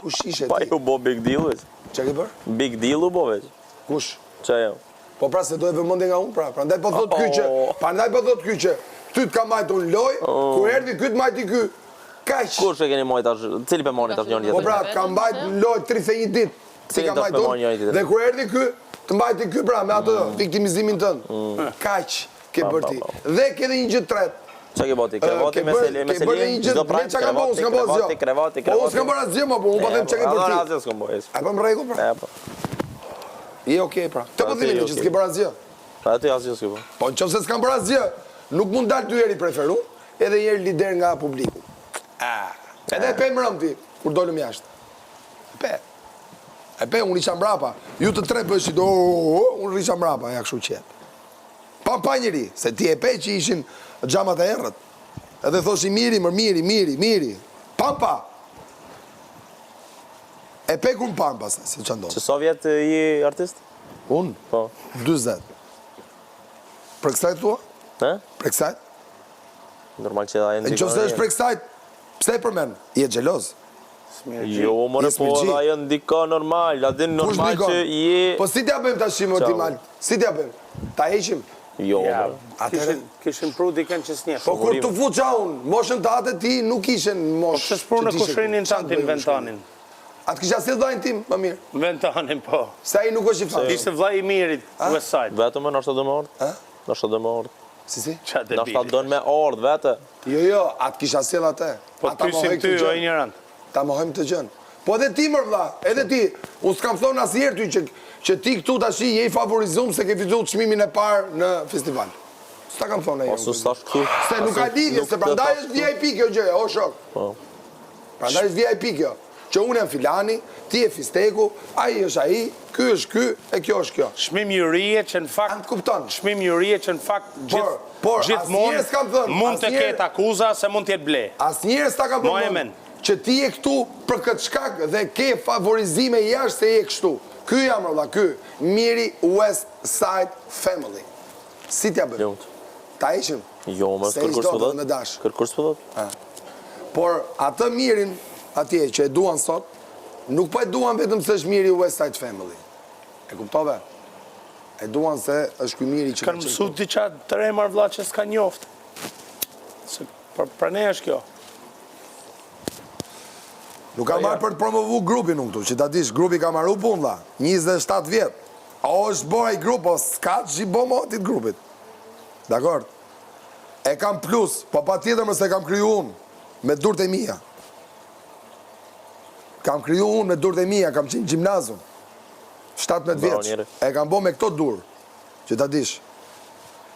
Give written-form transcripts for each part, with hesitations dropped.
Kush ishe ti? Pa ju bo big deal, veç. Që ke bërë? Big deal u bo, veç. Kush? Qa jo? Po pra se do e vëmëndi nga unë, pra ndaj po thot ky që ty t'ka majtë unë loj, ku erdi ky t'majti ky, kaq. Kur që keni mojt tash, cili pe mojt tash njën Po tjetër? pra, ka majtë në loj 31 dit, si ka majtë unë, dhe ku erdi ky, t'majti ky pra, me atë viktimizimin tënë. Kaq ke bërti. Dhe ke dhe një gjë tretë. Qa ke boti? Krevati me selin, gjdo prajnë, krevati. Po unë s'kam bërë asgjë, ma po unë po them që ke bërti. Asgjë s'kam bërë. A po më rregull, pra? Je okej, pra. Të po dhimin që s'ke bërë asgjë. Ati asgjë s'ke bërë. Po në qëfë se s'kam bërë asgjë, nuk mund dalë 2 herë i preferu, edhe njerë lider nga publiku. Edhe e pe më rëmë ti, kur dollëm jashtë. E pe, unë isha mrapa. Ju të tre pëshit, unë isha mrapa, ja këshu qetë. Pa njëri, se ti e pe që ishin gjamat e erët. Edhe thoshi miri. Pampa! E pe kun pampa, se që ndonë. Që sa vjetë i artist? Unë? Po. 20. Për kësajt tua? Për kësajt? Normal që da e në qëfë se është për kësajt, pse e përmen? I e gjeloz? Jo, more po da e ndika normal, a din normal që je... Po si t'ja bëjmë ta shimë o ti malë? Si t'ja bëjmë? Ta heqim? Jo, more. Kishin pru diken që s'njesh. Po kur të fu qa unë, moshën të atë ti nuk ishen moshë. Po që s'pru në kushrinin qanë të inventanin. Atë kisha si dhajnë tim, më mirë? Inventanin, po. Se i nuk është i fanë. Ishte vlaj i mirit, Westside. Vetëm e nështë të do me ordë? Nështë të do me ordë. Si? Nështë të do me ordë, vete. Jo, atë kisha si dhe atë. Po të pysim ty, o i njërant. Ta mohojmë të gjënë. Po edhe ti mërë vla, edhe ti. Unë s'kam thonë asjerë ty që ti këtu të ashi je i favorizum se ke fitu të shmimin e parë në festival. S'ta kam thonë e jënë. Se nuk ka lidhje, se prandaj është VIP kjo gjë, o shok. Prandaj është VIP kjo. Që unë jam filani, ti e fisteku, aji është aji, ky është ky, e kjo është kjo. Shmim jurie që në fakt... Antë kupton. Shmim jurie që në fakt gjithmonë mund të ketë akuza se mund t'jetë ble. As njerës ta kam përmën që ti e këtu për këtë shkak dhe ke favorizime jashtë se e kështu. Ky jam rëlla, ky, Miri West Side Family. Si t'ja bërë? Ta ishim? Jo, më kërkurs për dhët. Por atë Mirin, atje që e duan sot, nuk po e duan vetëm se është Miri West Side Family. E kuptove? E duan se është kuj Miri që kanë mësut t'i qatë të remar vla që s'ka njoftë. Për ne është kjo. Nuk ka marrë për të promovu grupin unë këtu, që ta dish, grupi ka marru pun, dha, 27 vjetë. O është boj grup, o s'ka që i bo motit grupit. Dakord? E kam plus, po pa tjetër mëse kam kryu unë, me durët e mija. Kam kryu unë me durët e mija, kam qenë gjimnazun. 17 vjetë. E kam bo me këto durë, që ta dish.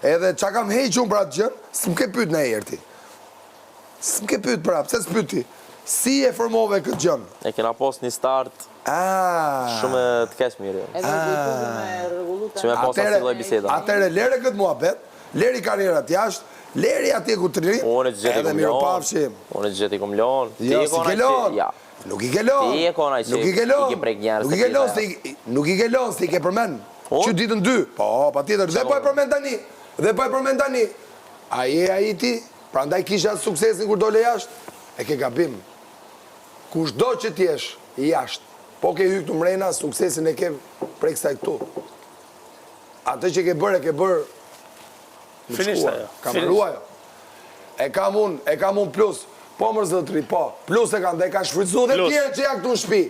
Edhe qa kam heqë unë për atë gjënë, s'm ke pyt në erti. S'm ke pyt prapë, pse s'pyt ti? Si e formove këtë gjënë? E kena pos një start shumë të kesh mirë. Që me posa si loj biseda. Atere, lere këtë muhabet, leri karierat jashtë, leri atje ku të rritë, edhe miro pafshim. Unë e gjeti kom lonë. Jo, si ke lonë. Nuk i ke lonë. Ti e kona që i ke prek njerës të kjeta. Nuk i ke lonë, si i ke përmen. Që ditën 2. Po, pa tjetër. Dhe po e përmen tani. A je a i ti, pra ndaj kisha suksesin kur dole jashtë, e ke gabim. Kush do që t'jesh jashtë, po ke hykë të mrena, suksesin e ke prej kësaj këtu. Atë që ke bërë në shkuar. Ka mërua jo. E kam unë plus, po mërzëtri, po. Plus e kam dhe ka shfrytzu dhe tjerë që ja këtu në shpi.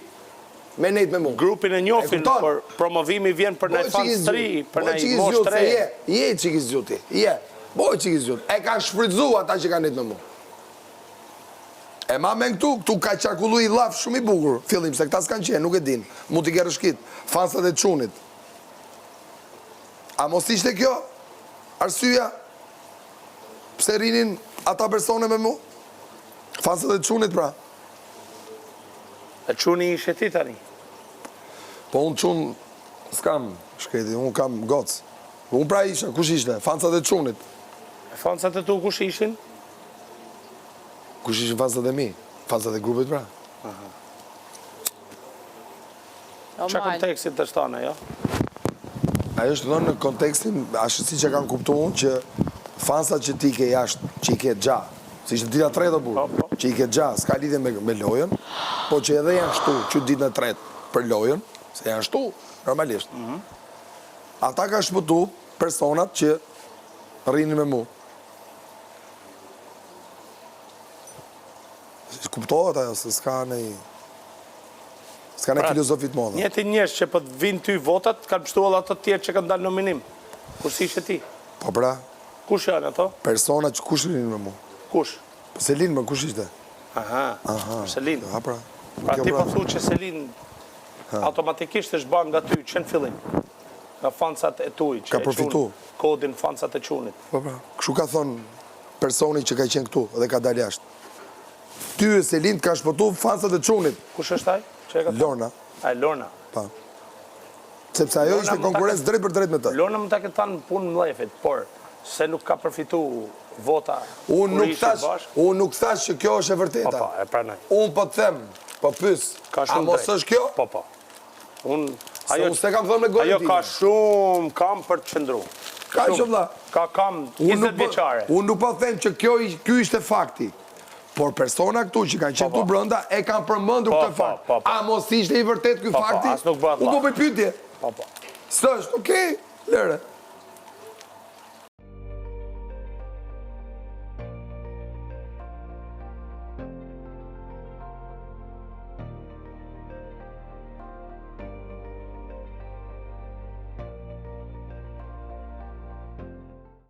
Me nejt me mu. Grupin e njofin, për promovimi vjen për nejt fans 3, për nejt mosh 3. Je qikis gjuti, je. Boj qikis gjuti. E ka shfrytzu ata që ka nejt me mu. E ma me këtu ka qarkullu i laf shumë i bukur, fillim, se këta s'kan qenë, nuk e din, mu t'i kërë shkit, fansat e qunit. A mos ishte kjo? Arsyja? Pse rinin ata persone me mu? Fansat e qunit pra? E quni ishe ti tani? Po unë qun, s'kam shkreti, unë kam gocë. Unë pra isha, kush ishte? Fansat e qunit. Fansat e tu kush ishin? Kush ishin fansat e mi? Fansat e grupit pra? Qa kontekstit të shtane, jo? Ajo është dhënë në kontekstin, ashtë si që kanë kuptu unë, që fansat që ti ke jashtë, që i ke gja, si ishte dita 3 dhe burë, që i ke gja, s'ka lidhje me lojën, po që edhe janë shtu që ditë në tretë për lojën, se janë shtu, normalisht. Ata ka shpëtu personat që rrinin me mu. Kuptohet ajo, se s'ka nej filozofit modha. Njëti njerëz që për të vinë ty votat, kanë pështuar ato tjerë që kanë dalë nominim. Kur si ishe ti? Po pra, Kush janë ato? persona që kush rrinin me mu. Kush? Selin më kush ishte? Aha, Selin. Ha pra. Pra ti po thu që Selin automatikisht është bërë nga ty, që në fillim? Nga fancat e tuj, që Ka përfitu. Kodin fancat e qunit. Po pra, kështu ka thonë personi që ka qenë këtu dhe ka dalë jashtë. Ty e Selin ka shpëtu fansat e qunit. Kush është ai? Lorna. Ai Lorna. Pa. Sepse ajo ishte konkurencë drejt për drejt me të. Lorna më ta këtë thanë në punë mlefit, por se nuk ka përfitu vota. Unë nuk thash që kjo është e vërteta. Po, e pranoj. Unë po të them, po pys, a mos është kjo? Po. Unë se kam thënë me gojë ajo ka shumë kam për të qëndru. Ka shumë vlla. Ka kam 20 vjeçare. Unë nuk po them që ky ishte fakti. Por persona këtu që kanë qenë këtu brenda e kanë përmendur këtë fakt. A mos ishte i vërtet ky fakti? As nuk bëhet. Unë po bëj pyetje. Po. S'është, okay, lere.